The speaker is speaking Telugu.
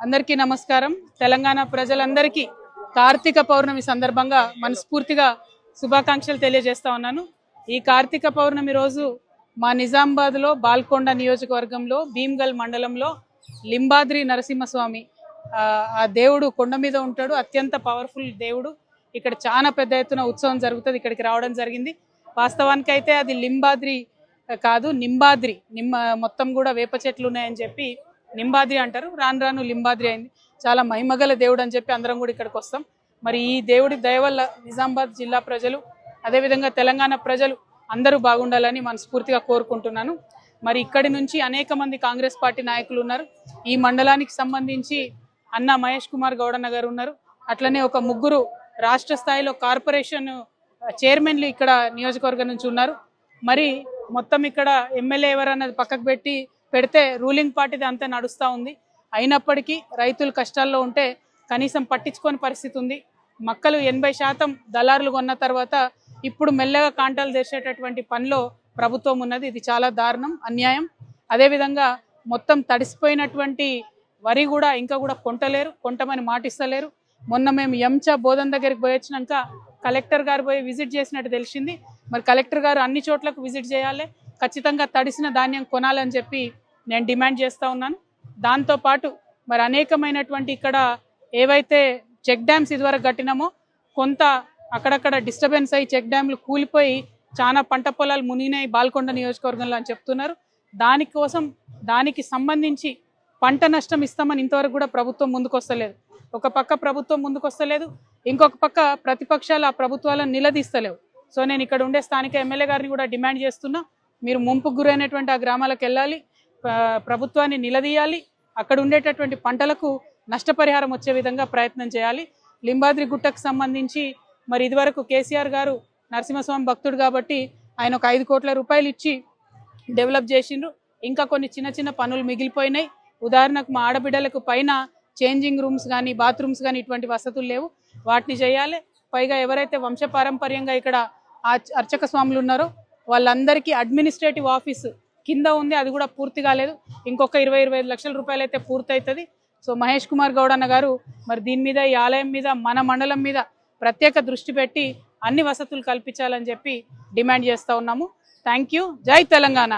అందరికీ నమస్కారం. తెలంగాణ ప్రజలందరికీ కార్తీక పౌర్ణమి సందర్భంగా మనస్ఫూర్తిగా శుభాకాంక్షలు తెలియజేస్తా ఉన్నాను. ఈ కార్తీక పౌర్ణమి రోజు మా నిజామాబాద్లో బాల్కొండ నియోజకవర్గంలో భీమ్గల్ మండలంలో లింబాద్రి నరసింహస్వామి ఆ దేవుడు కొండ మీద ఉంటాడు. అత్యంత పవర్ఫుల్ దేవుడు. ఇక్కడ చాలా పెద్ద ఎత్తున ఉత్సవం జరుగుతుంది. ఇక్కడికి రావడం జరిగింది. వాస్తవానికి అయితే అది లింబాద్రి కాదు, నింబాద్రి. మొత్తం కూడా వేప చెట్లు ఉన్నాయని చెప్పి నింబాద్రి అంటారు. రాను రాను లింబాద్రి అయింది. చాలా మహిమగల దేవుడు అని చెప్పి అందరం కూడా ఇక్కడికి వస్తాం. మరి ఈ దేవుడి దయ వల్ల నిజామాబాద్ జిల్లా ప్రజలు, అదేవిధంగా తెలంగాణ ప్రజలు అందరూ బాగుండాలని మనస్ఫూర్తిగా కోరుకుంటున్నాను. మరి ఇక్కడి నుంచి అనేక మంది కాంగ్రెస్ పార్టీ నాయకులు ఉన్నారు. ఈ మండలానికి సంబంధించి అన్న మహేష్ కుమార్ గౌడన్న గారు ఉన్నారు. అట్లనే ఒక ముగ్గురు రాష్ట్ర స్థాయిలో కార్పొరేషన్ చైర్మన్లు ఇక్కడ నియోజకవర్గం నుంచి ఉన్నారు. మరి మొత్తం ఇక్కడ ఎమ్మెల్యే ఎవరన్నది పక్కకు పెడితే రూలింగ్ పార్టీది అంతా నడుస్తూ ఉంది. అయినప్పటికీ రైతులు కష్టాల్లో ఉంటే కనీసం పట్టించుకోని పరిస్థితి ఉంది. మక్కలు 80% దళారులు కొన్న తర్వాత ఇప్పుడు మెల్లగా కాంటాలు తెరిచేటటువంటి పనిలో ప్రభుత్వం ఉన్నది. ఇది చాలా దారుణం, అన్యాయం. అదేవిధంగా మొత్తం తడిసిపోయినటువంటి వరి కూడా ఇంకా కూడా కొంటమని మాటిస్తలేరు. మొన్న మేము ఎంచా బోధన దగ్గరికి పోయి వచ్చినాక కలెక్టర్ గారు పోయి విజిట్ చేసినట్టు తెలిసింది. మరి కలెక్టర్ గారు అన్ని చోట్లకు విజిట్ చేయాలి, ఖచ్చితంగా తడిసిన ధాన్యం కొనాలని చెప్పి నేను డిమాండ్ చేస్తూ ఉన్నాను. దాంతోపాటు మరి అనేకమైనటువంటి ఇక్కడ ఏవైతే చెక్ డ్యామ్స్ ఇదివరకు కట్టినామో కొంత అక్కడక్కడ డిస్టర్బెన్స్ అయ్యి చెక్ డ్యామ్లు కూలిపోయి చాలా పంట పొలాలు మునిగినాయి బాల్కొండ నియోజకవర్గంలో అని చెప్తున్నారు. దానికి సంబంధించి పంట నష్టం ఇస్తామని ఇంతవరకు కూడా ప్రభుత్వం ముందుకొస్తలేదు. ఒక పక్క ప్రభుత్వం ముందుకొస్తలేదు, ఇంకొక పక్క ప్రతిపక్షాలు ఆ ప్రభుత్వాలను నిలదీస్తలేవు. సో నేను ఇక్కడ ఉండే స్థానిక ఎమ్మెల్యే గారిని కూడా డిమాండ్ చేస్తున్నా, మీరు ముంపుకు గురైనటువంటి ఆ గ్రామాలకు వెళ్ళాలి, ప్రభుత్వాన్ని నిలదీయాలి, అక్కడ ఉండేటటువంటి పంటలకు నష్టపరిహారం వచ్చే విధంగా ప్రయత్నం చేయాలి. లింబాద్రి గుట్టకు సంబంధించి మరి ఇదివరకు కేసీఆర్ గారు నరసింహస్వామి భక్తుడు కాబట్టి ఆయన ఒక 5 కోట్ల రూపాయలు ఇచ్చి డెవలప్ చేసిండ్రు. ఇంకా కొన్ని చిన్న చిన్న పనులు మిగిలిపోయినాయి. ఉదాహరణకు మా ఆడబిడ్డలకు పైన చేంజింగ్ రూమ్స్ కానీ బాత్రూమ్స్ కానీ ఇటువంటి వసతులు లేవు, వాటిని చేయాలి. పైగా ఎవరైతే వంశపారంపర్యంగా ఇక్కడ అర్చక స్వాములు ఉన్నారో వాళ్ళందరికీ అడ్మినిస్ట్రేటివ్ ఆఫీస్ కింద ఉంది, అది కూడా పూర్తి కాలేదు. ఇంకొక 20-25 లక్షల రూపాయలు అయితే పూర్తవుతుంది. సో మహేష్ కుమార్ గౌడన్న గారు మరి దీని మీద, ఈ ఆలయం మీద, మన మండలం మీద ప్రత్యేక దృష్టి పెట్టి అన్ని వసతులు కల్పించాలని చెప్పి డిమాండ్ చేస్తూ ఉన్నాము. Thank you. జై తెలంగాణ.